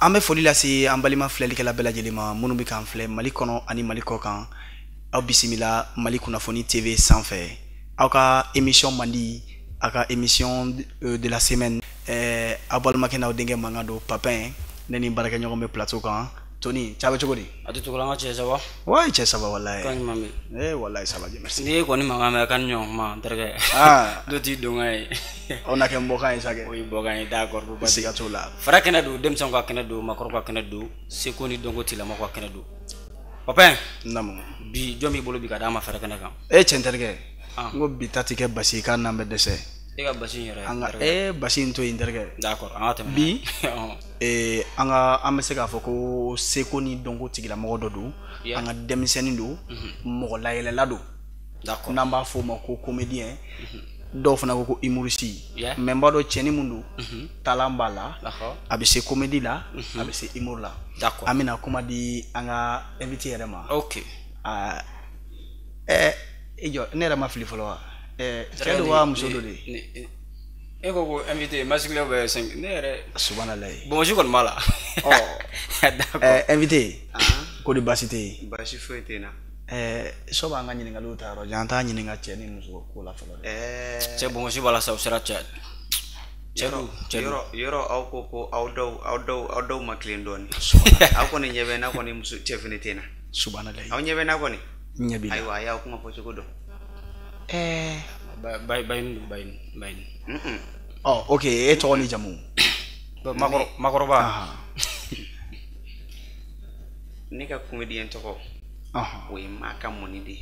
An bɛ foli lase an balima filɛlikɛla bɛɛ lajɛlen ma minnu bɛ k'an filɛ Mali kɔnɔ ani Mali kɔ kan. Aw bisimila Mali kunnafoni TV sanfɛ. Aw ka émission mandi, aw ka émission de la semaine. Aw balimakɛ n'aw denkɛ mankan don Papin, ne ni baarakɛ ɲɔgɔn bɛ plateau kan. Tony, cɛ bɛ cogo di? A tɛ cogo la, n ka cɛ ça va? Ouais, cɛ ça va wallahi. Kan ɲuman bɛ? Wallahi ça va, Dieu merci. N'i ye kɔni mankan mɛn kan ɲɔgɔn kuma n terikɛ. Dɔ t'i don ka ye. Aw na kɛ nbɔkan ye sa kɛ. O ye bɔkan ye d'accord. Siga t'o la. Fara kɛnɛ don, denmisɛnw ka kɛnɛ don, makɔrɔ ka kɛnɛ don, seko ni dɔnko tigilamɔgɔw ka kɛnɛ don. Papin, naamu. bi jɔn b'i bolo bi ka d'an ma fara kɛnɛ kan? Cɛ n terikɛ, n ko bi ta tɛ kɛ basi ye k'an n'an bɛ dɛsɛ. E ka basi in yɛrɛ. An ka basi in to yen n terikɛ. D'accord, an ka tɛmɛ. Bi an bɛ se k'a fɔ ko seko ni dɔnko tigilamɔgɔ dɔ don, an ka denmisɛnnin don, mɔgɔ layɛlɛla don. D'accord. N'an b'a fɔ o ma ko comédien, dɔw fana ko humoriste. Mais n b'a dɔn cɛnin mun don, talent b'a la, a bɛ se comédie la, a bɛ se humour la. D'accord. An bɛna kuma di an ka invité yɛrɛ ma. Ok. I jɔ, ne yɛrɛ ma fili fɔlɔ wa? Cɛ don wa muso don de? E ko ko invité masculin bɛ 5 ne yɛrɛ subhanalahi. Bon je kɔni b'a la. D'accord. Invité, ko di baasi tɛ yen? Baasi foyi tɛ n na. So b'an ka ɲininkaliw ta yɔrɔ jan, an t'a ɲininka cɛ ni muso ko la fɔlɔ. Cɛ bon je b'a la sa o sera cɛ. Yɔrɔ aw ko aw dɔw ma tilen dɔɔni. Aw kɔni ɲɛ bɛ n'a kɔni muso cɛ fini tɛ n na. Subhanalahi. Aw ɲɛ bɛ n'a kɔni? Ɲɛ b'i la. Ayiwa a y'aw kuma fɔ cogo dɔn. Bayin. Ok, e tɔgɔ ni jamu? Makɔrɔba. Ne ka comédien tɔgɔ o ye Maka Mɔni de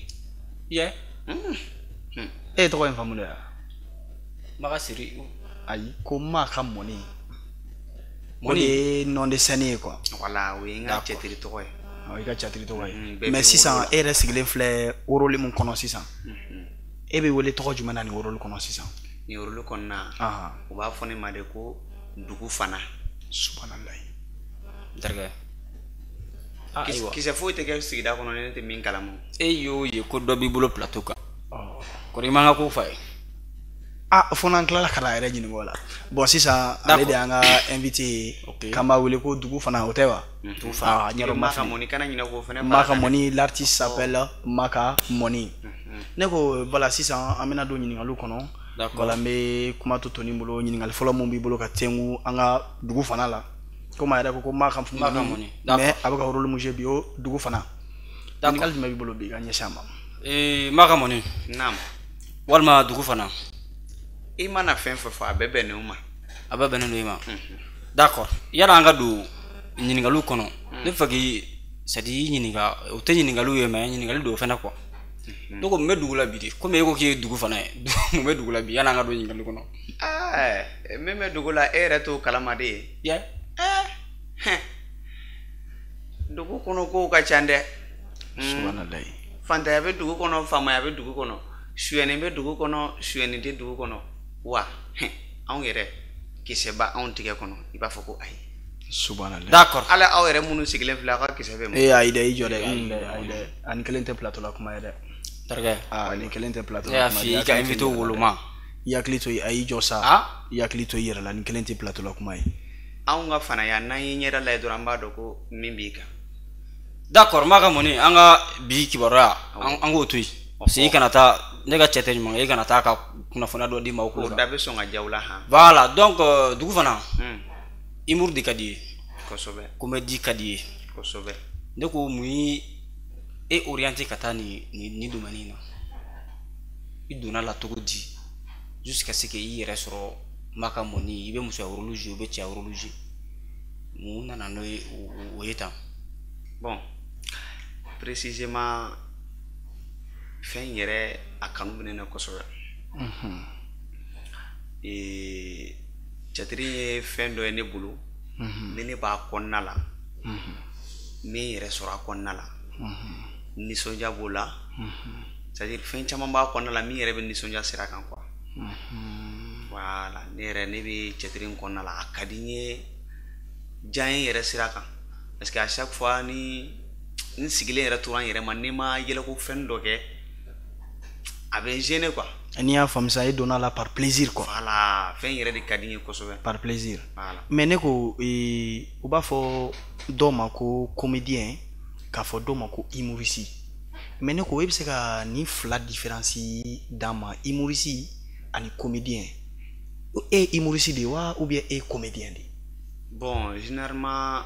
ye. E tɔgɔ in faamu de wa? Maka Siri. Ayi, ko Maka Mɔni. O de ye nom de scène ye quoi. Voilà, o ye n ka cɛtiri tɔgɔ ye. I ka cɛtiri tɔgɔ ye. Mais sisan e yɛrɛ sigilen filɛ rôle mun kɔnɔ sisan. E bɛ wele tɔgɔ jumɛn na nin rôle kɔnɔ sisan? Ni rôle kɔnɔna u b'a fɔ ne ma de ko Dugu Fana. Subhanalahi. Terikɛ. Kisɛ foyi tɛ kɛ sigida kɔnɔ ne tɛ min kalama. E y'o ye ko dɔ b'i bolo plateau kan. Kɔri i man ka ko fa ye. Fo n'an tilala ka na yɛrɛ ɲininka o la. Bon sisan ale de y'an ka invité ye k'an b'a wele ko Dugu Fana o tɛ wa? Dugu Fana. Maka Mɔni kana ɲinɛ k'o fana. Maka Mɔni, l'artiste s'appelle Maka Mɔni. Ne ko voilà sisan an bɛna don ɲininkaliw kɔnɔ. Voilà n bɛ kuma to Tony bolo ɲininkali fɔlɔ mun b'i bolo ka tɛngu an ka Dugu Fana la. Komi a yɛrɛ ko Maka Mɔni mais a bɛ ka rôle mun jouer bi o Dugu Fana. Ɲininkali jumɛn b'i bolo bi ka ɲɛsin a ma? Maka Mɔni. Naam. Walima Dugu Fana. I mana fɛn fɛn fɔ a bɛɛ bɛnnen o ma. A bɛɛ bɛnnen don i ma. D'accord. Yala an ka don ɲininkaliw kɔnɔ ne fɛ k'i c'est à dire i ɲininka o tɛ ɲininkaliw ye mais ɲininkali don o fana quoi. Ne ko mun bɛ dugu la bi de komi e ko k'i ye Dugu Fana ye mun bɛ dugu la bi yala an ka don ɲininkali kɔnɔ. Min bɛ dugu la e yɛrɛ t'o kalama de ye. Dugu kɔnɔ kow ka ca dɛ. Subhanalahi. Fantanya bɛ dugu kɔnɔ, faamaya bɛ dugu kɔnɔ, suyɛni bɛ dugu kɔnɔ, suyɛni tɛ dugu kɔnɔ. Wa anw yɛrɛ kisɛ ba anw tigɛ kɔnɔ i b'a fɔ ko ayi. Subhanalahi. D'accord. Ala aw yɛrɛ minnu sigilen filɛ aw ka kisɛ bɛ mun? Ayi dɛ i jɔ dɛ. Ayi dɛ. Ani kelen tɛ plateau la kuma ye dɛ. Terikɛ. Ni kelen tɛ plateau la kuma. Ne y'a f'i ye i ka invité woloma. I hakili to i jɔ sa. I hakili to i yɛrɛ la ni kelen tɛ plateau la kuma ye. Anw ka fanaya n'an ye ɲɛda lajɛ dɔrɔn an b'a dɔn ko min b'i kan. D'accord Maka Mɔni an ka bi kibaruya an k'o to yen. Parce que i kana taa ne ka cɛ tɛ ɲuman ye i kana taa ka kunnafoniya dɔ di maaw kulo o da bɛ sɔn ka diya u la han. Voilà donc Dugu Fana. Humour de ka di ye. Kosɛbɛ. Comédie ka di ye. Kosɛbɛ. Ne ko mun ye e orienté ka taa ni domaine in na. I donna la cogo di jusqu'à ce que i yɛrɛ sɔrɔ Maka Mɔni i bɛ musoya rôle jouer i bɛ cɛya rôle jouer. Mun nana n'o ye o ye tan. Bon précisément fɛn yɛrɛ a kanu bɛ ne na kosɛbɛ. Cɛtiri ye fɛn dɔ ye ne bolo ni ne b'a kɔnɔna la min yɛrɛ sɔrɔ a kɔnɔna la nisɔndiya b'o la c'est-à-dire fɛn caman b'a kɔnɔna la min yɛrɛ bɛ nisɔndiya sira kan quoi. Voilà ne bɛ cɛtiri in kɔnɔna la a ka di n ye diya n ye yɛrɛ sira kan parce que à chaque fois ni n sigilen yɛrɛ tora n yɛrɛ ma ni ma yɛlɛko fɛn dɔ kɛ a bɛ n gêner quoi. n'i y'a faamu sa e donna la par plaisir quoi. Voilà, fɛn yɛrɛ de ka di n ye kosɛbɛ. Par plaisir. Voilà. Mais ne ko u b'a fɔ dɔw ma ko comédien k'a fɔ dɔw ma ko humoriste. Mais ne ko e bɛ se ka nin fila différence d'an ma humoriste ani comédien. E humoriste de wa ou bien e comédien de? Bon, généralement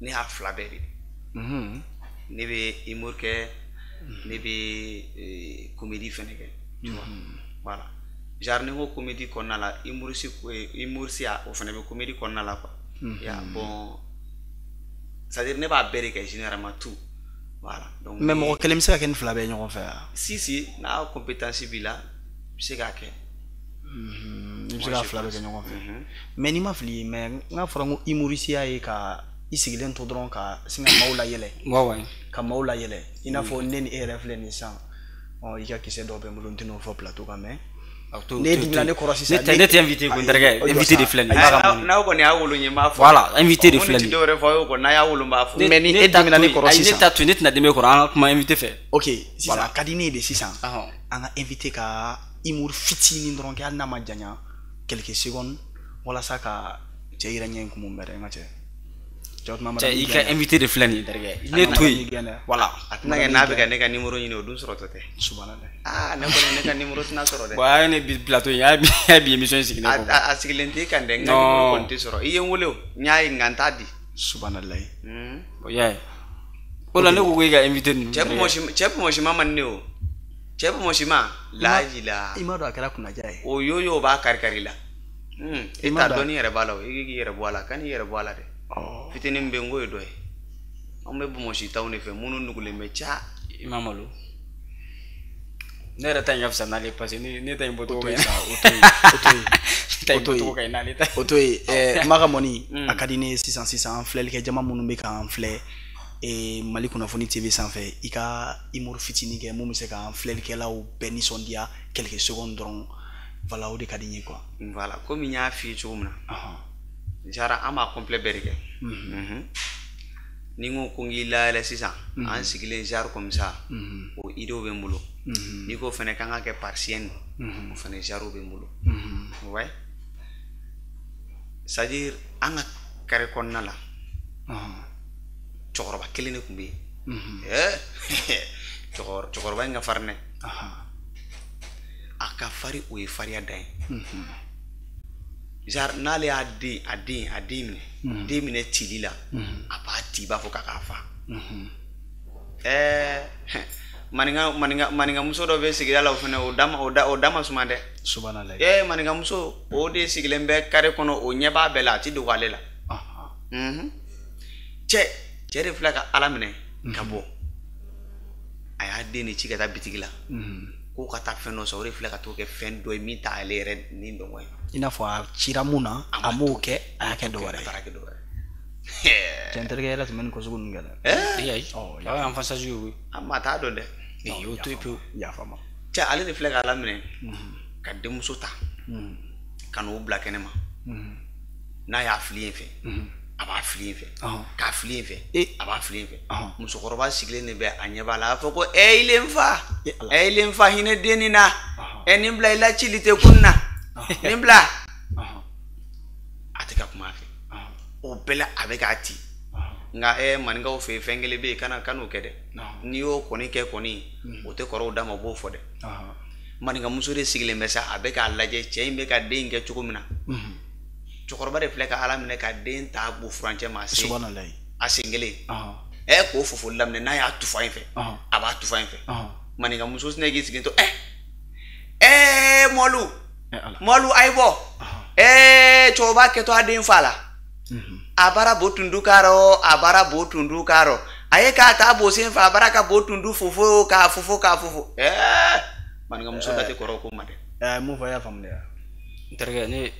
ne y'a fila bɛɛ de. Ne bɛ humour kɛ, ne bɛ comédie fɛnɛ kɛ. Tu vois? Voilà. Genre ni ko comédie kɔnɔna la humoriste o fɛnɛ bɛ comédie kɔnɔna la quoi. Ya bon, c'est-à-dire ne b'a bɛɛ de kɛ généralement tout. Voilà. Donc mais mɔgɔ kelen bɛ se ka kɛ nin fila bɛɛ ɲɔgɔn fɛ wa? Si n'a compétence b'i la i bɛ se k'a kɛ. I bɛ se ka fila bɛɛ kɛ ɲɔgɔn fɛ. Mais n'i ma fili mais n ka fɔra ko humoriste ye ka i sigilen to dɔrɔn ka sin ka maaw layɛlɛ. Ka maaw layɛlɛ i n'a fɔ ne ni e yɛrɛ filɛ nin sisan i ka kisɛ dɔw bɛ n bolo n tɛ n'o fɔ plateau kan mais ne dimina ne kɔrɔ sisan ne tɛ invité ko n terikɛ invité de filɛ nin ye. N'aw kɔni y'a wolo n ye n b'a fɔ. Voilà invité de filɛ nin ye. N tɛ dɔwɛrɛ fɔ aw kɔ n'a y'a wolo n b'a fɔ. mais ni e dimina ne kɔrɔ sisan ne ta to ne tɛna dɛmɛ kɔrɔ an ka kuma invité fɛ. ok sisan a ka di ne ye de sisan an ka invité ka humour fitinin dɔrɔn kɛ hali n'a ma janya quelques secondes walasa ka cɛ yɛrɛ ɲɛ kumu bɛrɛ n ka cɛ. Cɛ i ka invité de filɛ nin ye terikɛ ne to yen voilà. A tɛna kɛ n'a bɛ ka ne ka numéro ɲini o dun sɔrɔtɔ tɛ. Subhanallah. Ne kɔni ne ka numéro tɛna sɔrɔ dɛ. Bon a ye ne bi plateau in a y'a bi émission sigi ne kɔ. A sigilen tɛ kan dɛ n ka numéro kɔni tɛ sɔrɔ i ye n wele o n y'a ye n ka n t'a di. Subhanallah. O y'a ye. O la ne ko i ka invité ninnu. Cɛ promotion man ne o. Cɛ promotion laji la. I ma dɔn a kɛra kunnaja ye. O yo b'a kari la. E t'a dɔn n'i yɛrɛ b'a la o i k'i yɛrɛ bɔ a la ka n'i yɛrɛ bɔ a la dɛ. Fitinin bɛ n ko ye dɔ ye. An bɛ promotion taw de fɛ minnu nugulen bɛ ca. I ma malo. Ne yɛrɛ ta in ka fisa n'ale parce que ne ta in bɔcogo ka ɲi. O to yen Maka Mɔni a ka di ne ye sisan filɛlikɛ jama minnu bɛ k'an filɛ Mali Kunnafoni TV sanfɛ i ka humour fitinin kɛ mun bɛ se k'an filɛlikɛlaw bɛɛ nisɔndiya quelques secondes dɔrɔn voilà o de ka di n ye quoi. Voilà komi n y'a f'i ye cogo min na. Jara an b'a complet bɛɛ de kɛ. Ni n ko n k'i layɛlɛ sisan an sigilen genre comme ça o idéo bɛ n bolo. N'i ko fɛnɛ kan ka kɛ par sienne o fɛnɛ genre bɛ n bolo. Ouais. C'est-à-dire an ka carré kɔnɔna la cɛkɔrɔba kelen de tun bɛ yen. Cɛkɔrɔba in ka farin dɛ. A ka farin o ye farinya dan ye. Genre n'ale y'a den minɛ cili la a b'a ci i b'a fɔ k'a fa. Maninkamuso dɔ bɛ sigida la o fɛnɛ o da ma suma dɛ. Subhanallah. Maninkamuso o de sigilen bɛ carré kɔnɔ o ɲɛ b'a bɛɛ la a ti dogo ale la. Cɛ de filɛ ka Ala minɛ ka bɔ a y'a den de ci ka taa bitigi la k'o ka taa fɛn dɔ sɔrɔ o de filɛ ka t'o kɛ fɛn dɔ ye min t'a ale yɛrɛ ni dɔgɔ ye. I n'a fɔ a cira mun na a m'o kɛ a y'a kɛ dɔ wɛrɛ ye. Cɛ n terikɛ yɛrɛ tun bɛ nin ko sugu ninnu kɛ dɛ. Ayi aw y'an fasage ye o. A ma t'a dɔn dɛ. O to yen pewu. Yafa ma. Cɛ ale de filɛ k'a laminɛ ka denmuso ta ka n'o bila kɛnɛma n'a y'a fili yen fɛ a b'a fili yen fɛ k'a fili yen fɛ a b'a fili yen fɛ musokɔrɔba sigilen de bɛ a ɲɛ b'a la a b'a fɔ ko ilen fa hinɛ denni na nin bila i la cili tɛ kun na nin bila a tɛ ka kuma a fɛ o bɛɛ la a bɛ k'a ci nka maninkaw fɛ yen fɛn kelen bɛ yen kan'o kɛ dɛ n'i y'o kɔni kɛ kɔni o tɛ kɔrɔw d'a ma o b'o fɔ dɛ maninkamuso de sigilen bɛ sa a bɛ k'a lajɛ cɛ in bɛ ka den kɛ cogo min na cɛkɔrɔba de filɛ ka Ala minɛ ka den ta bo furancɛ ma a sen kelen k'o fofoli laminɛ n'a y'a tufa in fɛ a b'a tufa in fɛ maninkamuso sinɛ k'i sigilen to mɔlu a ye bɔ cɛkɔrɔba kɛtɔ a den fa la a bara bo tundu karo a ye k'a ta bo sen fɛ a bara ka bo tundu fofo k'a fofo maninkamuso da tɛ kɔrɔ ko ma dɛ. Mun fɔ i y'a faamu dɛ. N terikɛ ne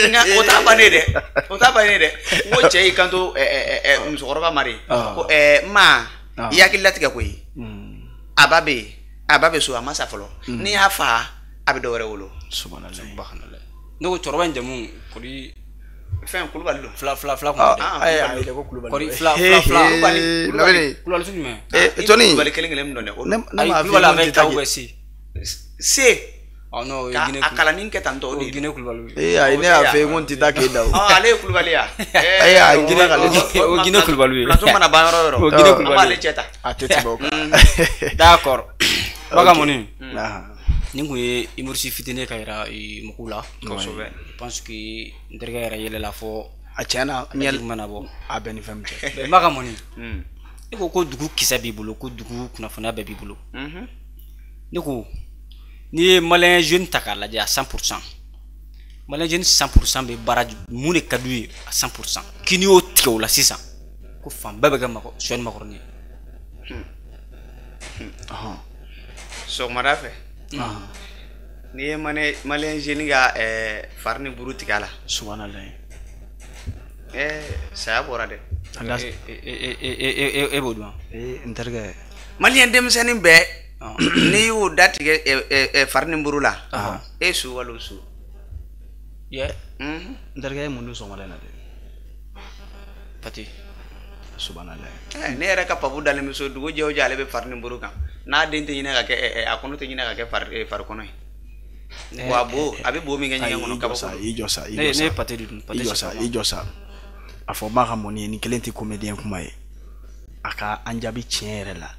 nka o t'a bannen dɛ n ko cɛ y'i kanto musokɔrɔba ma de ko ma i hakili latigɛ koyi a ba bɛ so a ma sa fɔlɔ n'i y'a fa a bɛ dɔ wɛrɛ wolo. Ne ko cɛkɔrɔba in jamu kɔri fɛn Kulubali don. Fila kun tɛ ko Kulubali. Kɔri fila Kulubali sugu jumɛn. Toni Kulubali kelen min dɔn dɛ. Kulubali a bɛ taa u bɛ se. C. Oh non, A kalanin kɛ tan tɔ de. Guinée Kulibali. Ayi ne y'a fɛ n ko n tɛ taa k'e da o. Ale ye Kulibali ya. Ayi a Guinée k'ale da. O Guinée Kulibali. Plateau mana ban yɔrɔ O yɔrɔ. Guinée An Kulibali. b'ale cɛ ta. A tɛ tɛmɛ o kan. D'accord. Baga mɔni. Nin kun ye humoriste fitinin ka yira mɔgɔw la. Kosɛbɛ. Je pense que n terikɛ yɛrɛ yɛlɛla fɔ A tiɲɛna ɲɛli mana bɔ. a bɛ ni fɛn min cɛ. Mais Baga mɔni. E ko dugu kisɛ b'i bolo ko dugu kunnafoniya bɛɛ b'i bolo. Ne ko n'i ye malien jeune ta k'a lajɛ à 100%. Malien jeune 100% bɛ baara mun de ka d'u ye à 100%. K'i n'i y'o tigɛ o la sisan ko fan bɛɛ bɛ kɛ Suwɛdi makɔrɔni ye. Sɔgɔmada fɛ. N'i ye malien jeune ka fari ni buru tigɛ a la. Subhanallah. Saya bɔra dɛ. E b'o dɔn. N terikɛ. Malien denmisɛnnin bɛɛ n'i y'o da tigɛ fari ni buru la. E su wala o su. N terikɛ ye mun dun sɔgɔmada in na dɛ. Pati. Subhanallah. Ne yɛrɛ ka papu dalen bɛ so dugu jɛ o jɛ ale bɛ fari ni buru kan. N'a den tɛ ɲinɛ ka kɛ a kɔnɔ tɛ ɲinɛ ka kɛ fari kɔnɔ ye. Wa bo a bɛ bo min kɛ ɲɛgɛn kɔnɔ kabako. I jɔ sa. Ne ye pati de dun. I jɔ sa. A fɔ Baga mɔni ni kelen tɛ comédien kuma ye. A ka an jaabi tiɲɛ yɛrɛ la.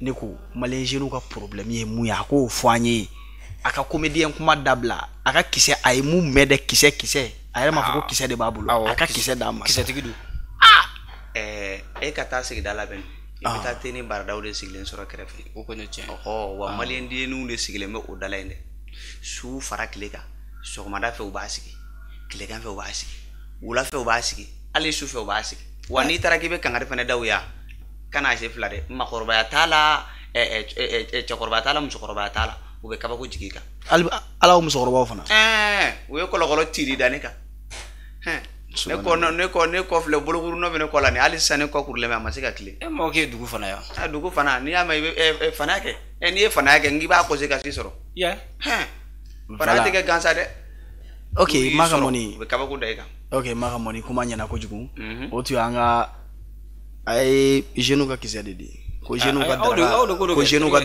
Ne ko malien jeune ka problème ye mun ye a k'o fɔ an ye. A ka comédien kuma dabila. A ka kisɛ a ye mun mɛn dɛ kisɛ. A yɛrɛ m'a fɔ ko kisɛ de b'a bolo. A ka kisɛ d'a ma. Kisɛtigi don. E ka taa sigida la bɛn. I bɛ taa te ni baradaw de sigilen sɔrɔ kɛrɛfɛ. O kɔni tiɲɛ. Wa malien denninw de sigilen bɛ o da la yen dɛ. Su fara tile kan. Sɔgɔmada fɛ u b'a sigi. Tilegan fɛ u b'a sigi. Wula fɛ u b'a sigi. Hali su fɛ u b'a sigi. Wa n'i taara k'i bɛ kangari fana da u ya. Kana se fila dɛ. Makɔrɔbaya t'a la. Cɛkɔrɔba t'a la musokɔrɔbaya t'a la. U bɛ kabako jigin i kan. Ala o musokɔrɔbaw fana. U ye kɔlɔkɔlɔ tiri da ne kan. Ne kɔ filɛ bolokuru nɔ bɛ ne kɔ la nin hali sisan ne kɔ kurulen bɛ a ma se ka tile. E mɔgɔ k'e dugu fana yan. Dugu fana n'i y'a mɛn i bɛ fana kɛ. N'i ye fana kɛ n k'i b'a kɔse ka si sɔrɔ. Fana tɛ kɛ gansa dɛ. Ok Baga mɔni. U bɛ kabako da i kan. Ok Baga mɔni kuma ɲɛna kojugu. O tun y'an ka a ye jeunes ka kisɛ de di. Ko jeunes ka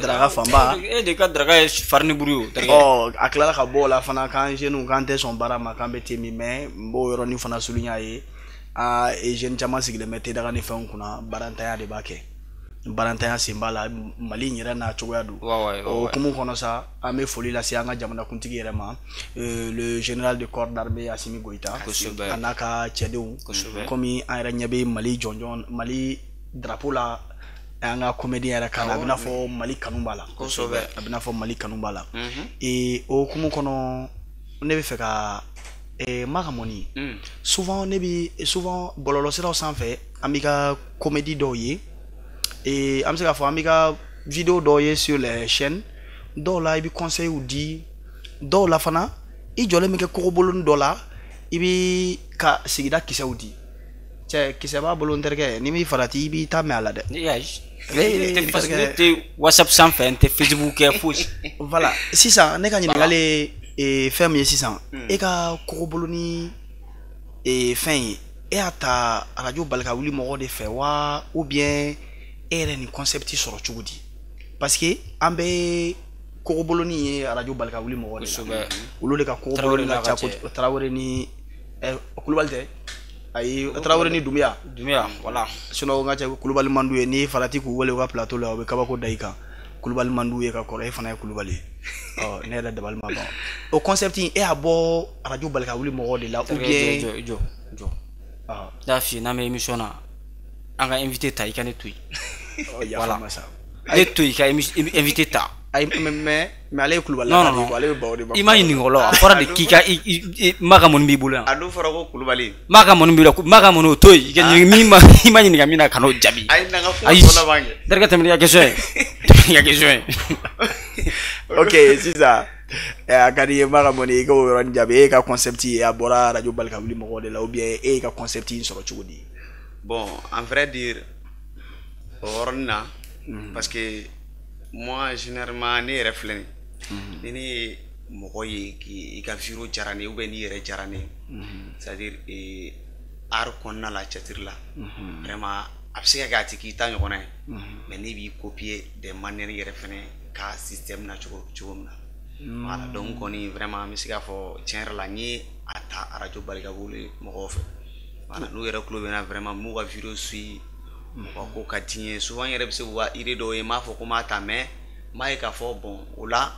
daraka fanba. E de ka daraka ye fari ni buru ye. A tilala ka bɔ o la fana k'an jeunes k'an tɛ sɔn baara ma k'an bɛ te min mais n b'o yɔrɔnin fana souligner a ye. Jeunes caman sigilen bɛ te daga ni fɛnw kunna barantanya de b'a kɛ. Barantanya sen b'a la Mali in yɛrɛ n'a cogoya don. O hukumu kɔnɔ sa an bɛ foli lase an ka jamanakuntigi yɛrɛ ma le général de corps d'armée Assimi Goïta a n'a ka cɛdenw komi an yɛrɛ ɲɛ bɛ Mali jɔnjɔn Mali drapeau la an ka comédien yɛrɛ kan a bɛ n'a fɔ Mali kanu b'a la. A bɛ n'a fɔ Mali kanu b'a la. O hukumu kɔnɔ ne bɛ fɛ ka Baga mɔni souvent bɔlɔlɔsiraw sanfɛ an bɛ ka comédie dɔw ye. An bɛ se k'a fɔ an bɛ ka vidéo dɔw ye sur les chaînes dɔw la i bɛ conseil di dɔw la fana i jɔlen bɛ kɛ kɔgɔbolonin dɔ la i bɛ ka sigida kisɛw di cɛ kisɛ b'a bolo n terikɛ n'i m'i farati i b'i ta mɛn a la dɛ. Ne tɛ WhatsApp sanfɛ n tɛ Facebook kɛ fosi. Voilà sisan ne ka ɲininkali ye fɛn min ye sisan e ka kɔgɔbolonin fɛn ye e y'a ta radio bali ka wuli mɔgɔ de fɛ wa ou bien e yɛrɛ ni concept sɔrɔ cogo di parce que an bɛ kɔgɔbolonin ye radio bali ka wuli mɔgɔ de la olu de ka kɔgɔbolonin ka ca Tarawele ni Kulubali tɛ ayi Tarawele ni Dunbiya voilà sinon n ka cɛ Kulubali man d'u ye n'i farati k'u wele u ka plateau la u bɛ kabako da i kan Kulubali man d'u ye ka kɔrɔ e fana ye Kulubali ye ne yɛrɛ dabali ma ban o concept in e y'a bɔ radio bali ka wuli mɔgɔ de la ou bien jɔ n'a f'i ye n'an bɛ émission na an ka invité ta i ka ne to yen voilà ne to yen i ka invité ta mais ale ye Kulubali non ale bɛ baw de i ma ɲininka o la a fɔra de k'i ka Baga mɔni b'i bolo yan a dun fɔra ko Kulubali Baga mɔni b'i la Baga mɔni o to yen i ka ɲininka i ma ɲininka min na ka n'o jaabi ayi terikɛ tɛmɛ i ka question ye ok sisan a ka di ye Baga mɔni i ka o yɔrɔnin jaabi e ka concept ye a bɔra radio bali ka wuli mɔgɔw de la ou bien e ka concept in sɔrɔ cogo di. Bon, en vrai dire, parce que moi, généralement, je suis réfléchi. Je suis qui a vu Jarane ou bien Jarane. C'est-à-dire, art qu'on a la chatir là. Vraiment, absolument, qui t'a mais ni bi copier des manières réfléchies ka système na cogo min na voilà donc kɔni vraiment an bɛ se k'a fɔ tiɲɛ yɛrɛ la n ye a ta arajo barika wele mɔgɔw fɛ voilà n'u yɛrɛ tulo bɛ na vraiment m'u ka vidéo suit mɔgɔ ko ka di n ye souvent n yɛrɛ bɛ se k'u ka idée dɔw ye n m'a fɔ ko n b'a ta mais n b'a ye k'a fɔ bon o la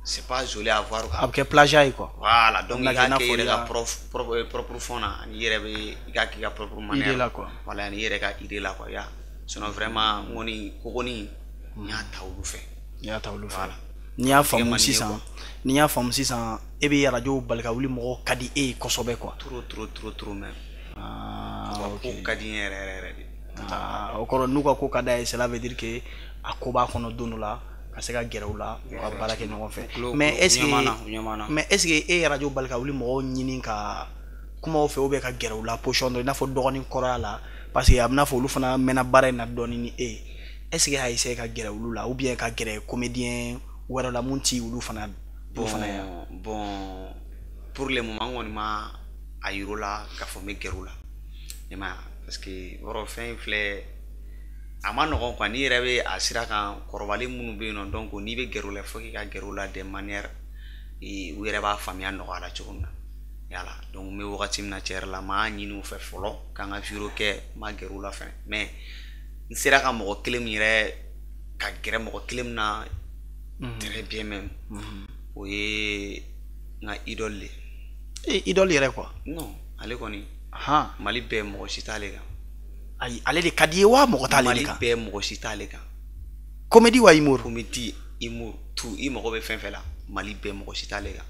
c'est pas joli à voir quoi. A bɛ kɛ plagiat ye quoi. Voilà donc i k'a kɛ i yɛrɛ ka propre fond na ani i yɛrɛ bɛ i k'a k'i ka propre manière idée la quoi. Voilà ani i yɛrɛ ka idée la quoi ya sinon vraiment n kɔni ko kɔni n y'a ta olu fɛ. N y'a ta olu fɛ. Voilà. N'i y'a faamu sisan e bɛ arajo bali ka wuli mɔgɔ ka di e ye kosɛbɛ quoi. Trop même. Ok. Ko ka di n ye yɛrɛ de. O kɔrɔ n'u ka ko ka d'a ye cela veut dire que a ko b'a kɔnɔ don dɔ la ka se ka gɛrɛ u la u ka baara kɛ ɲɔgɔn fɛ mais est ce que e ye arajo bali ka wuli mɔgɔw ɲini ka kumaw fɛ ou bien ka gɛrɛ u la position dɔ i n'a fɔ dɔgɔnin kɔrɔya la parce que a bɛ n'a fɔ olu fana mɛnna baara in na dɔɔni ni e est ce que a essayé ka gɛrɛ olu la ou bien ka gɛrɛ comédien wɛrɛ la mun ti olu fana ya. Bon pour le moment kɔni ma a yir'u la k'a fɔ n bɛ gɛrɛ u la i m'a ye parce que yɔrɔ fɛn in filɛ a ma nɔgɔn quoi n'i yɛrɛ bɛ a sira kan kɔrɔbalen minnu bɛ yen nɔ donc n'i bɛ gɛrɛ u la il faut que i ka gɛrɛ u la de manière u yɛrɛ b'a faamuya nɔgɔya la cogo min na yala donc n bɛ wagati min na tiɲɛ yɛrɛ la n m'a ɲini u fɛ fɔlɔ k'an ka vidéo kɛ n ma gɛrɛ u la fɛnɛ mais n sera ka mɔgɔ kelen min yɛrɛ ka gɛrɛ mɔgɔ kelen min na très bien même o ye n ka idole de ye. Idole yɛrɛ quoi. non ale kɔni Mali bɛɛ mɔgɔ si t'ale kan. Ayi ale de ka di ye wa mɔgɔ t'ale de kan. Mali bɛɛ mɔgɔ si t'ale kan. Comédie wa humour. Comédie humour tout i mago bɛ fɛn fɛn la Mali bɛɛ mɔgɔ si t'ale kan.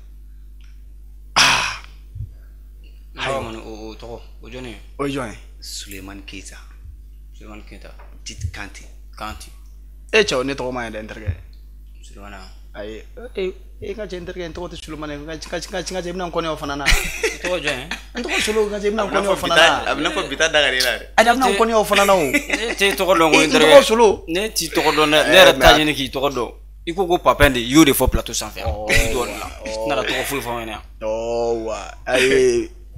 O tɔgɔ o jɔn ye. O jɔn ye. Sulemani Keita. Tite Kante. E cɛw ne tɔgɔ ma ye dɛ n terikɛ. Sulemani. Ayi e ka cɛ n terikɛ n tɔgɔ tɛ Sulemani n ka cɛ bɛna n kɔnɛ o fana na. Tɔgɔ jɔn ye. N tɔgɔ Solo n ka cɛ bɛna n kɔnɛ o fana na. A bɛ n'a fɔ bita dagare la dɛ. A bɛna n kɔnɛ o fana na o. Ne tɛ tɔgɔ dɔn ko n terikɛ. Tɔgɔ Solo. Ne t'i tɔgɔ dɔn dɛ ne yɛrɛ t'a ɲini k'i tɔgɔ dɔn. I ko ko Papin de y'o de fɔ plateau sanfɛ. N nana tɔgɔ foyi fɔ n ɲɛna. Wa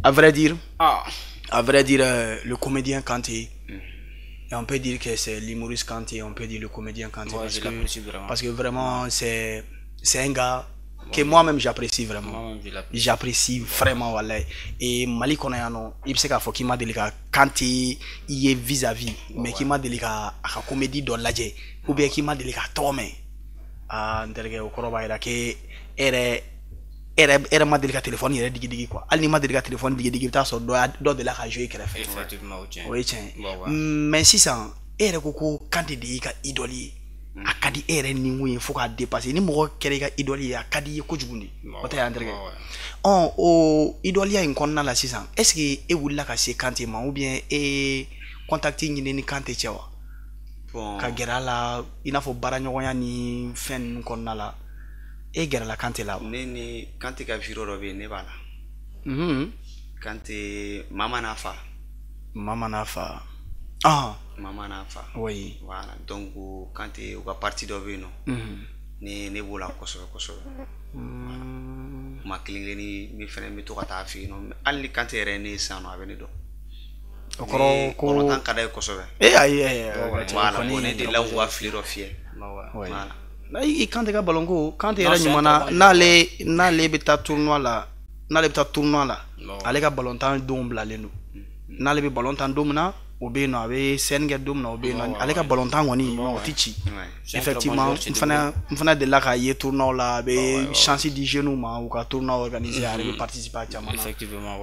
à vrai dire le comédien Kanté. Et on peut dire que c'est l'humoriste Kanté, on peut dire le comédien Kanté parce que vraiment c'est un gars que moi-même j'apprécie vraiment. J'apprécie vraiment wallahi. Et Mali kɔnɔ yan nɔ i bɛ se k'a fɔ k'i ma deli ka Kanté i ye vis-à-vis mais k'i ma deli ka a ka comédie dɔ lajɛ ou bien k'i ma deli k'a tɔgɔ mɛn n terikɛ o kɔrɔ b'a jira que e ma deli ka téléphone yɛrɛ digi quoi hali n'i ma deli ka téléphone digi i bɛ taa sɔrɔ dɔ de la ka jouer i kɛrɛfɛ. O ye tiɲɛ ye mais sisan e yɛrɛ ko Kanté de y'i ka idole ye a ka di e yɛrɛ ni kun ye fo k'a dépasser ni mɔgɔ kɛra i ka idole ye a ka di i ye kojugu de o tɛ yan n terikɛ. O idoliya in kɔnɔna la sisan est ce que e wulila ka se Kanté ma ou bien e contact ɲini ni Kanté cɛ wa ka gɛrɛ a la i n'a fɔ baaraɲɔgɔnya ni fɛn ninnu kɔnɔna la e gɛrɛla Kanté la. Ne ni Kanté ka vidéo dɔ bɛ yen ne b'a la. Kanté Mama n'a fa. Mama n'a fa. Oui. Voilà donc Kanté u ka partie dɔ bɛ yen nɔ ne b'o la kosɛbɛ. Kuma kelen-kelennin min fɛnɛ bɛ to ka taa fɛ yen nɔ hali ni Kanté yɛrɛ ne ye sisan nɔ a bɛ ne dɔn. O kɔrɔ ko kɔrɔtan ka d'a ye kosɛbɛ. Ayi voilà ne delila k'u ka fili dɔ fiyɛ. Voilà. I Kanté ka ballon ko Kanté yɛrɛ ɲuman na n'ale bɛ taa tournoi la ale ka ballon tan don bilalen don n'ale bɛ ballon tan don min na o bɛ yen nɔ a bɛ scène kɛ don min na o bɛ yen nɔ ale ka ballon tan kɔni o tɛ ci effectivement n fana delila k'a ye tournoi la a bɛ chance di jeunes ma u ka tournoi organiser a yɛrɛ bɛ participer a caman na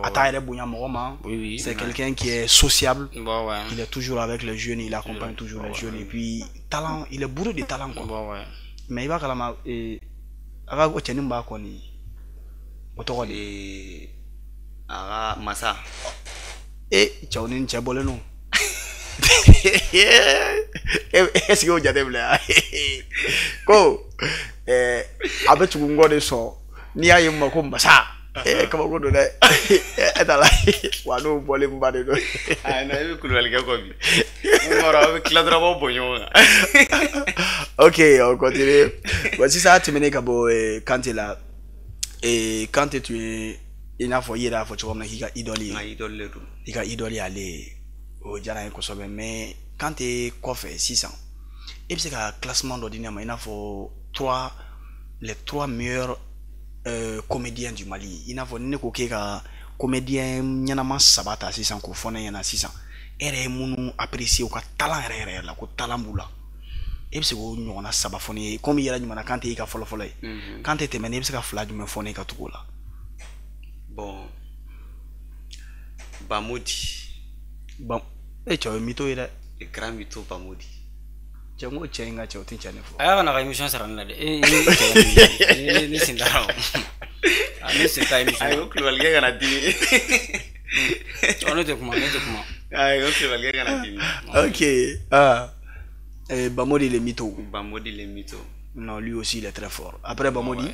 a t'a yɛrɛ bonya mɔgɔ ma c'est quelqu'un qui est sociable il est toujours avec les jeunes il accompagne toujours les jeunes et puis talent il est bourré de talent quoi. Mais i b'a kalama a ka cɛnin b'a kɔni o tɔgɔ de a ka masa cɛw ni cɛ bɔlen don est ce que o jate bila ko a bɛ tugu n kɔ de sɔn n'i y'a ye n ma ko masa kabako don dɛ e t'a la wa n'o bɔlen ba de don. Ayi non i bɛ kulubali kɛ kɔ bi mun kɔrɔ a bɛ tila dɔrɔn a b'aw bɔ ɲɔgɔn kan. Ok on continue. Bon sisan a tɛmɛnen ka bɔ Kanté la Kanté tun ye i n'a fɔ i yɛrɛ y'a fɔ cogo min na k'i ka idole ye. N ka idole de don. I ka idole y'ale ye o diyara n ye kosɛbɛ mais Kanté kɔfɛ sisan e bɛ se ka classement dɔ di ne ma i n'a fɔ les trois meilleurs comédiens du Mali. Il n'a pas ni ko ke ka comédien ɲɛnama saba ta sisan k'o fɔ ne ɲɛna sisan e yɛrɛ ye minnu apprécier u ka talent yɛrɛ la ko talent b'u la e bɛ se k'o ɲɔgɔnna saba fɔ ne ye komi i yɛrɛ ɲumanna Kante y'i ka fɔlɔ-fɔlɔ ye Kante tɛmɛnen i bɛ se ka fila jumɛn fɔ ne ka tugu o la. Bon, Bamodi. Bon, cɛ o ye mytho ye dɛ. Le grand mytho Bamodi. Cɛ n ko cɛ in ka cɛ o tɛ cɛ ne fɔ. A y'a kana ka émission sara ne la dɛ ni sen t'a la ne sen t'a émission Ayi o kulibalikɛ kana dimi. ne tɛ kuma Ayi o kulibalikɛ kana dimi. Ok, Bamodi le mytho. Bamodi le mytho. Non, lui aussi il est très fort. Après Bamodi,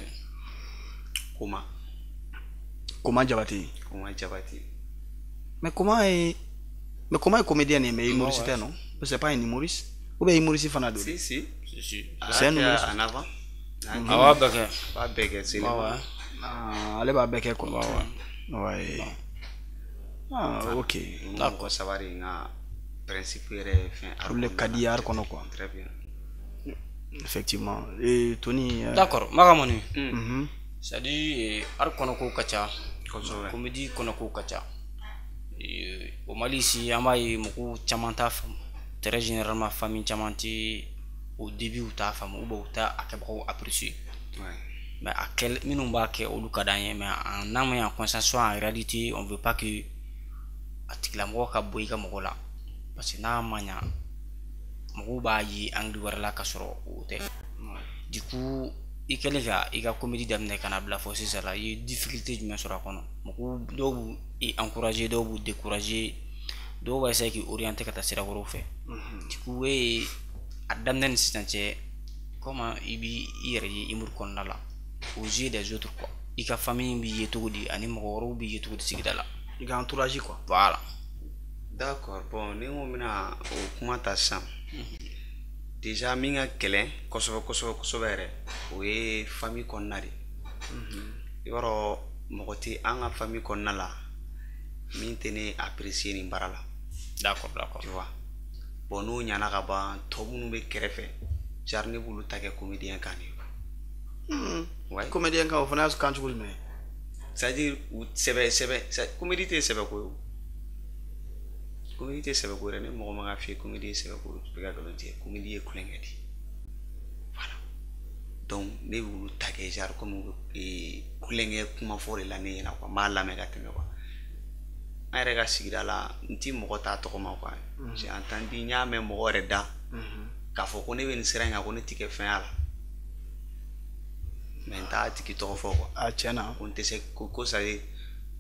Comment Diabaté. Mais comment est comédien mais humoriste non? C'est pas un humoriste? Ou bien humoriste fanado? Si. C'est un humoriste. En avant. Ah ouais, Pas Becker, c'est allez va Becker quoi. Ouais. Ah ok. D'accord, ça va rien. Principe pour le cadeau qu'on a quoi. Très bien. Effectivement. Et Tony. D'accord, Magamoni. C'est-à-dire, ar kono ko kacha. Comédie kono ko kacha. Au Mali ici, amaye beaucoup chamanta femme. Très généralement famille chamanti au début ou ta femme ou ta akabo apprécié. Mais à quel minumba ke au lukadanye mais en âme et en conscience en réalité, on veut pas que atikla mo ka boyika mo la. Parce que na manya mo ba yi angli warla ka soro o te. Du coup, il y a comédie d'amener canabla forcé ça là, il y a difficulté du sur la kono. Mo do et encourager do vous décourager do va essayer qui orienter ka ta sera ko fait. Du coup et adamnen sistance comment ibi ire imur kon la aux yeux des autres quoi. Il ka famille bi yeto di ani mo woro bi yeto di sigidala. Il y a entourage quoi. Voilà. D'accord, bon, ni mo mina o kuma ta sam. Déjà minga kelen kosobe yɛrɛ o ye famille kɔnɔna de i b'a dɔn mɔgɔ tɛ an ka famille kɔnɔna la min tɛ ne apprécier nin baara la. D'accord. Tu vois. Bon n'o ɲana ka ban tɔ minnu bɛ kɛrɛfɛ genre ne b'olu ta kɛ comédien kan de. Ouais. Comédien kan o fana y'a kan cogo jumɛn? C'est-à-dire u sɛbɛ comédie tɛ sɛbɛ ko ye o. Comédie tɛ sɛbɛ ko yɛrɛ ne mɔgɔ ma ka f'i ye comédie ye sɛbɛ ko bɛ ka galon tigɛ comédie ye kulonkɛ de. Voilà. Donc ne b'olu ta kɛ genre comme kulonkɛ kuma fɔ de la ne ɲɛna quoi n b'a lamɛn ka tɛmɛ quoi. An yɛrɛ ka sigida la n ti mɔgɔ t'a tɔgɔ ma quoi. J'ai entendu n y'a mɛn mɔgɔ yɛrɛ da k'a fɔ ko ne bɛ nin sira in kan ko ne ti kɛ fɛn y'a la. Mais n t'a tigi tɔgɔ fɔ quoi. Ah tiɲɛna. Ko n tɛ se ko ça veut dire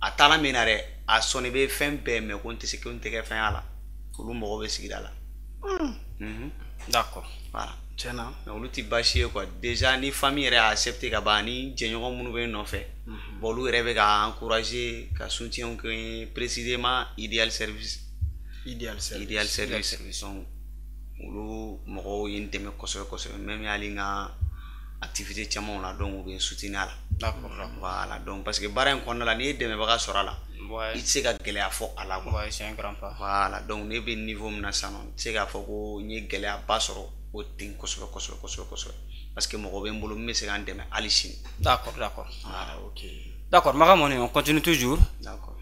a taala min na dɛ a sɔnni bɛ fɛn bɛɛ mɛ ko n tɛ se ko n tɛ kɛ fɛn y'a la olu mɔgɔ bɛ sigida la. D'accord. Voilà. Tiɲɛna. Mais olu ti baasi ye quoi déjà ni famille yɛrɛ y'a accepté ka ban ni jɛɲɔgɔn minnu bɛ nɔfɛ bon olu yɛrɛ bɛ ka encourager ka soutien kɛ précisément Ideal Service. Donc olu mɔgɔw ye n dɛmɛ kosɛbɛ même hali n ka activité camanw la donc u bɛ soutenir a la. D'accord. Voilà donc parce que baara in kɔnɔna la n'i ye dɛmɛbaga sɔrɔ a la i tɛ se ka gɛlɛya fɔ a la quoi. Ouais, c'est un grand pas. Voilà donc ne bɛ niveau min na sisan nɔ n tɛ se k'a fɔ ko n ye gɛlɛyaba sɔrɔ o ten kosɛbɛ parce que mɔgɔ bɛ n bolo min bɛ se ka n dɛmɛ hali sini. D'accord. Ah ok. D'accord, Magamoni, on continue toujours. D'accord.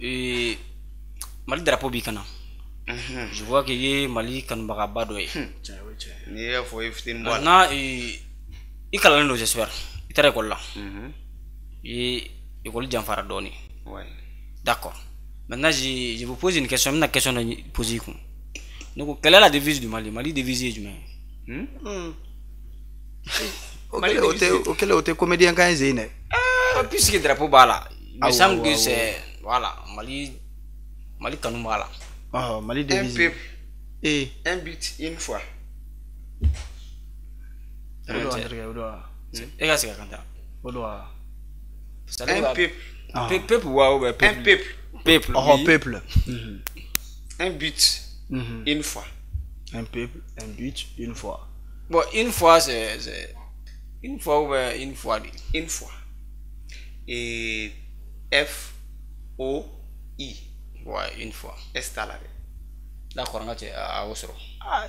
Et Mali drapeau bi kana. Je vois qu'il y a Mali kanubaga ba dɔ ye. N'i y'a fɔ i fitinin bɔ a la. Maintenant i kalalen don j'espère. I taara école la. I ye école janfara dɔɔni. Ouais. D'accord. Maintenant je vous pose une question, une question de poser kun. Donc quelle est la devise du Mali? Mali devise ye jumɛn? Auquel est comédien quand il est puisque drapeau b'a la, il me semble que c'est voilà Mali kanu b'a la. Ah Mali devise. Un peuple et un but une fois. E ka se ka kanta. Un peuple. Peuple wa ou peuple? Un peuple. Peuple. Oh peuple. Un but une fois. Un peuple, un but une fois. Bon, une fois c'est une fois ou une fois dit. Une fois. Et FOI. Ouais, une fois. Est là. d'accord nga cɛ a y'o sɔrɔ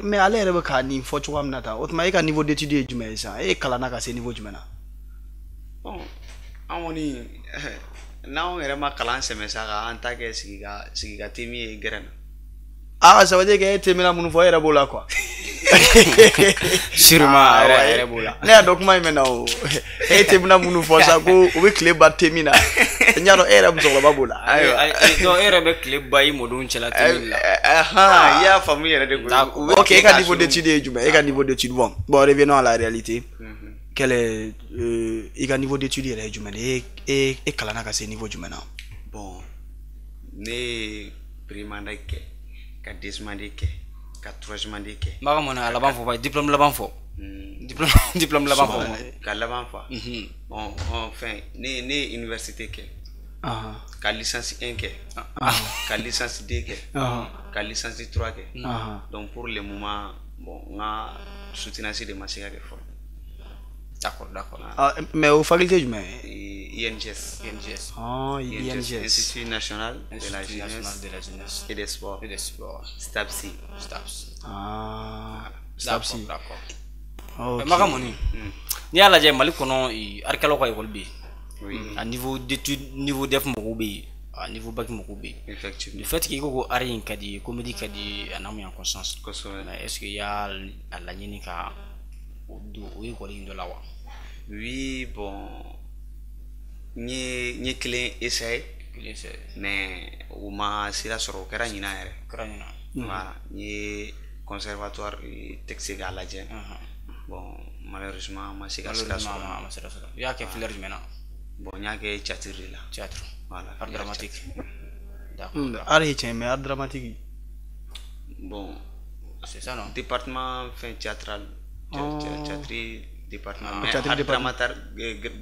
mais ale yɛrɛ bɛ k'a nin fɔ cogoya min na tan o tuma e ka niveau d'étude ye jumɛn ye sisan e kalanna ka se niveau jumɛn na bon an kɔni n'anw yɛrɛ ma kalan sɛmɛ sa ka an ta kɛ sigi ka temi ye gɛrɛn ah ça veut dire que e temina minnu fɔ e yɛrɛ b'o la quoi sûrement yɛrɛ b'o la ne y'a dɔn kuma in mɛn na o e temina minnu fɔ sa ko u bɛ tile ba temi na n y'a dɔn e yɛrɛ musokɔrɔba b'o la non e yɛrɛ bɛ tile ba i mɔdenw cɛla temi la i y'a faamu yɛrɛ de ok e ka niveau d'étude ye jumɛn e ka niveau d'étude bon revenons à la réalité quel est i ka niveau d'étude yɛrɛ ye jumɛn de e kalanna ka se niveau jumɛn na bon ne ye primaire kɛ ka deuxième kɛ ka troisième kɛ m'a ka mun na a laban fɔ ba diplôme laban fɔ diplôme laban fɔ ka laban fa bon fɛn ne ye université kɛ ka licence 1 kɛ ka licence 2 kɛ ka licence 3 kɛ donc pour le moment bon n ka soutenance de ma se ka kɛ fɔlɔ d'accord mais o faculté jumɛn INGS INGS Institut National de la Jeunesse et des Sports STAPSI STAPSI d'accord m'a ka mun n'i y'a lajɛ Mali kɔnɔ arikɛlaw ka école bɛ yen a niveau d'étude niveau def mɔgɔw bɛ yen a niveau bac mɔgɔw bɛ yen effectivement le fait que i ko ko art in ka di comédie ka di a n'a mun yan conscience kosɛbɛ mais est-ce que i y'a laɲini ka o don o école in dɔ la wa oui bon n ye kelen essayé mais o ma sira sɔrɔ o kɛra ɲinan yɛrɛ voilà n ye conservatoire texte k'a lajɛ bon malheureusement ma se ka sira sɔrɔ i y'a kɛ filière jumɛn na bon n y'a kɛ théâtre de la théâtre voilà art dramatique d'accord art ye tiɲɛ mais art dramatique bon c'est ça non département fin théâtral théâtre département mais théâtre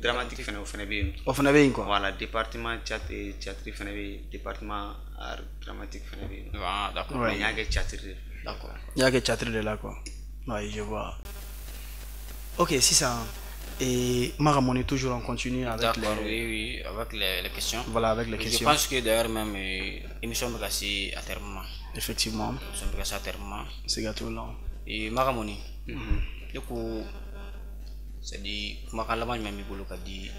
dramatique fɛnɛ o fɛnɛ bɛ yen o fɛnɛ bɛ yen quoi voilà département théâtre fɛnɛ bɛ yen département art dramatique fɛnɛ bɛ yen d'accord mais n y'a kɛ théâtre de d'accord il y a que théâtre de là quoi oui je vois ok sisan Magamoni toujours on continue avec d'accord oui avec les questions voilà avec les questions je pense que d'ailleurs même émission bɛ ka se à terme ma effectivement émission bɛ ka se à terme ma c'est gâteau là Magamoni ne ko c'est à dire kumakan laban jumɛn b'i bolo ka di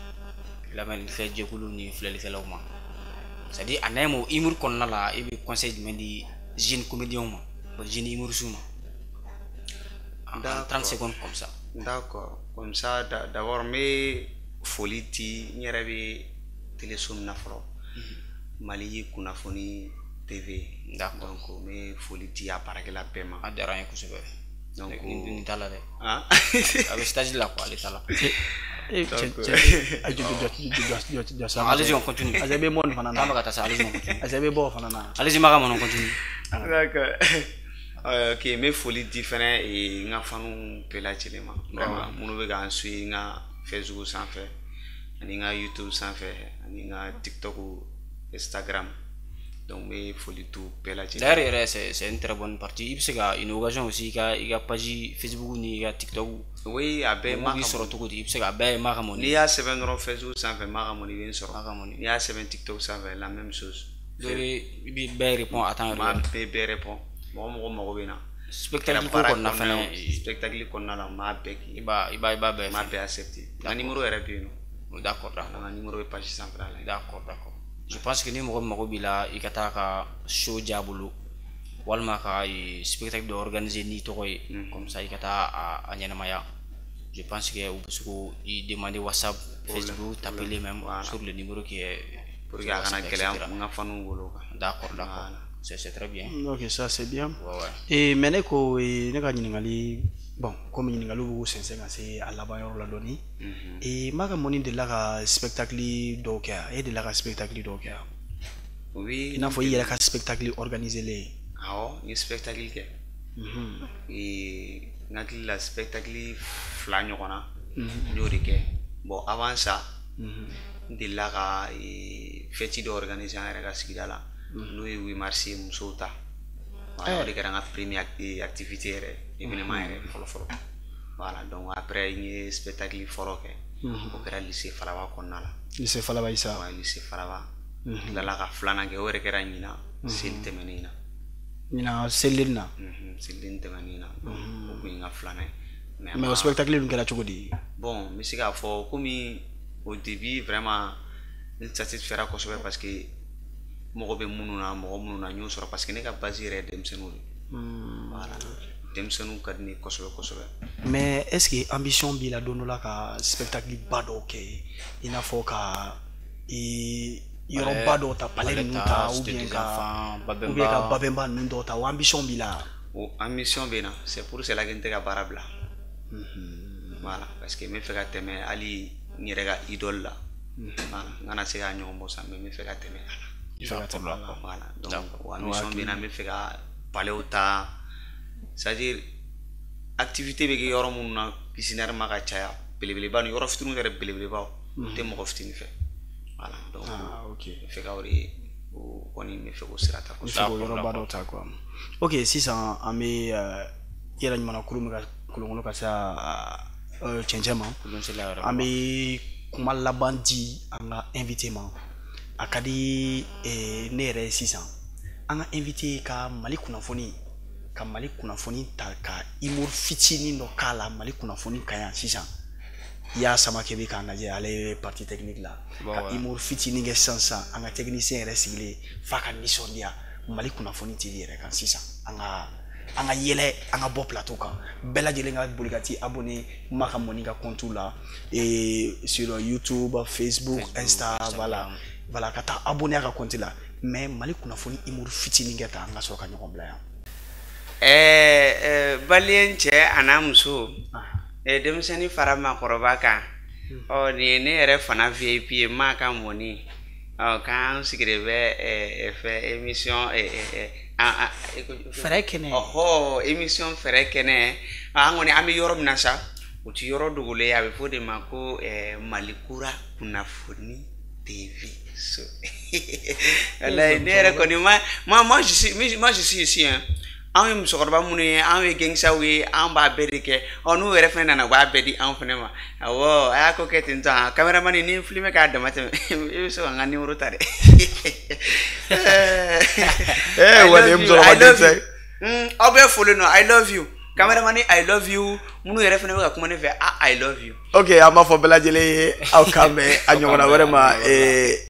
lamɛnnikɛ jɛkulu ni filɛlikɛlaw ma c'est à dire a n'a mo humour kɔnɔna la e bɛ conseil jumɛn di jeune comédien ma jeune humoriste ma en 30 secondes comme ça d'accord comme ça d'abord n bɛ foli di n yɛrɛ bɛ téléso min na fɔlɔ Mali kunnafoni TV d'accord donc n bɛ foli di a baarakɛla bɛɛ ma a diyara n ye kosɛbɛ donc nin t'a la dɛ a bɛ stage la quoi ale t'a la allez-y on continue allez bɛ bɔ nin fana na an bɛ ka taa sa allez-y on continue allez bɛ bɔ o fana na allez-y Magamoni on continue d'accord ok n bɛ foli di fɛnɛ n ka fanu bɛɛ lajɛlen ma vraiment minnu bɛ k'an suit n ka Facebook sanfɛ ani n ka YouTube sanfɛ ani n ka TikTok Instagram donc n bɛ foli di bɛɛ lajɛlen d'ailleurs c'est une très bonne partie i bɛ se ka une occasion aussi i ka page Facebook ni i ka TikTok oui a bɛɛ Magamoni sɔrɔ cogo di i bɛ se ka bɛɛ ye Magamoni n'i y'a sɛbɛn dɔrɔn Facebook sanfɛ Magamoni bɛ n sɔrɔ Magamoni n'i y'a sɛbɛn TikTok sanfɛ la même chose i bɛ bɛɛ répond à temps réel bɛɛ répond mɔgɔ mago bɛ na spectacle ko kɔnɔna fɛnɛ spectacle kɔnɔna la n b'a bɛɛ kɛ i b'a bɛɛ n b'a bɛɛ accepté n ka numéro yɛrɛ bɛ yen nɔ d'accord n ka numéro bɛ page sanfɛla la d'accord je pense que ni mɔgɔ mago b'i la i ka taa ka show diya bolo walima ka spectacle dɔ organiser n'i tɔgɔ ye comme ça i ka taa a ɲɛnamaya je pense que u bɛ se k'o i demander WhatsApp Facebook t'appeler même sur le numéro qui est pour que a kana gɛlɛya n ka fanu bolo d'accord c'est très bien ok ça c'est bien ouais mais ne ko ne ka ɲininkali bon comme ɲininkaliw b'u sɛnsɛn ka se a laban yɔrɔ la dɔɔni Magamoni delila ka spectacle dɔw kɛ e delila ka spectacle dɔw kɛ oui i n'a fɔ i yɛrɛ ka spectacle organisé len awɔ n ye spectacle kɛ n hakili la spectacle 2 ɲɔgɔnna n y'o de kɛ bon avant ça n delila ka fête dɔ organiser an yɛrɛ ka sigida la n'o ye 8 mars ye musow ta o de kɛra n ka première activité yɛrɛ événement yɛrɛ fɔlɔ voilà donc après n ye spectacle fɔlɔ kɛ o kɛra lycée Falaba kɔnɔna la lycée Falaba isa lycée Falaba tilala ka 2nan kɛ o yɛrɛ kɛra ɲinan seli tɛmɛnen na Nina selina. Selin tɛmɛnin na o kun ye n ka filanan ye Mais o spectacle dun kɛra cogo di? Bon n bɛ se k'a fɔ komi au début vraiment n satisfaira kosɛbɛ parce que mɔgɔ bɛ minnu na mɔgɔ minnu na n y'o sɔrɔ parce que ne ka base yɛrɛ ye denmisɛnninw de voilà denmisɛnninw ka di ne ye kosɛbɛ kosɛbɛ. Mais est-ce que ambition b'i la don dɔ la ka spectacle ba dɔw kɛ i n'a fɔ ka yɔrɔba dɔw ta palais ninnu ta ou bien ka babɛnba ninnu dɔw ta o ambition b'i la? O ambition bɛ n na c'est pour cela que n tɛ ka baara bila voilà parce que n bɛ fɛ ka tɛmɛ hali n yɛrɛ ka idole la voilà n kana se k'a ɲɔgɔn bɔ sa mais n bɛ fɛ ka tɛmɛ a la voilà donc o ambition bɛ n na n bɛ fɛ ka palais ta c'est-à-dire activité bɛ kɛ yɔrɔ minnu na piscinaire ma ka caya belebeleba ni yɔrɔ fitininw yɛrɛ belebelebaw o tɛ mɔgɔ fitinin fɛ voilà donc n bɛ fɛ ka o de o kɔni n bɛ fɛ k'o sira ta kosɛbɛ yɔrɔba dɔw ta quoi. Ok, sisan an bɛ yɛrɛ ɲumankuru min ka kolonkolon ka se cɛncɛn ma an bɛ kuma laban di an ka invité ma a ka di ne yɛrɛ ye sisan an ka invité ka Mali kunnafoni ta ka humour fitinin dɔ k'a la Mali kunnafoni ka yan sisan Iya Samakɛ bɛ k'an lajɛ ale ye partie technique la ka humour fitinin kɛ sisan an ka technicien yɛrɛ sigilen f'a ka nisɔndiya Mali kunnafoni TV yɛrɛ kan sisan an ka yɛlɛ an ka bɔ plateau kan bɛɛ lajɛlen ka boli ka t'i abonné Maka Mɔni ka compte la sur YouTube, Facebook, Insta, voilà ka taa abonné a ka compte la mais Mali kunnafoni humour fitinin kɛ ta an ka sɔrɔ ka ɲɔgɔn bila yan. Balien cɛ a n'a muso denmisɛnnin fara maakɔrɔba kan nin ye ne yɛrɛ fana VIP ye Maka Mɔni k'an sigilen bɛ fɛ émission fɛrɛ kɛnɛ émission fɛrɛ kɛnɛ an kɔni an bɛ yɔrɔ min na sa o tɛ yɔrɔ dogolen a bɛ fɔ de ma ko Malikura kunnafoni TV so ne yɛrɛ kɔni moi je suis ici hein. An ye musokɔrɔba minnu ye an ye gangsaw ye an b'a bɛɛ de kɛ n'u yɛrɛ fɛnɛ nana u b'a bɛɛ di an fɛnɛ ma awɔ a y'a ko kɛ ten tɔ caméraman ni filmé k'a dama tɛmɛ i bɛ se ka n ka numéro ta dɛ aw bɛɛ foli nɔ I love you caméraman I love you minnu yɛrɛ fɛnɛ bɛ ka kuma ne fɛ I love you. Ok an b'a fɔ bɛɛ lajɛlen ye aw k'an bɛn a ɲɔgɔnna wɛrɛ ma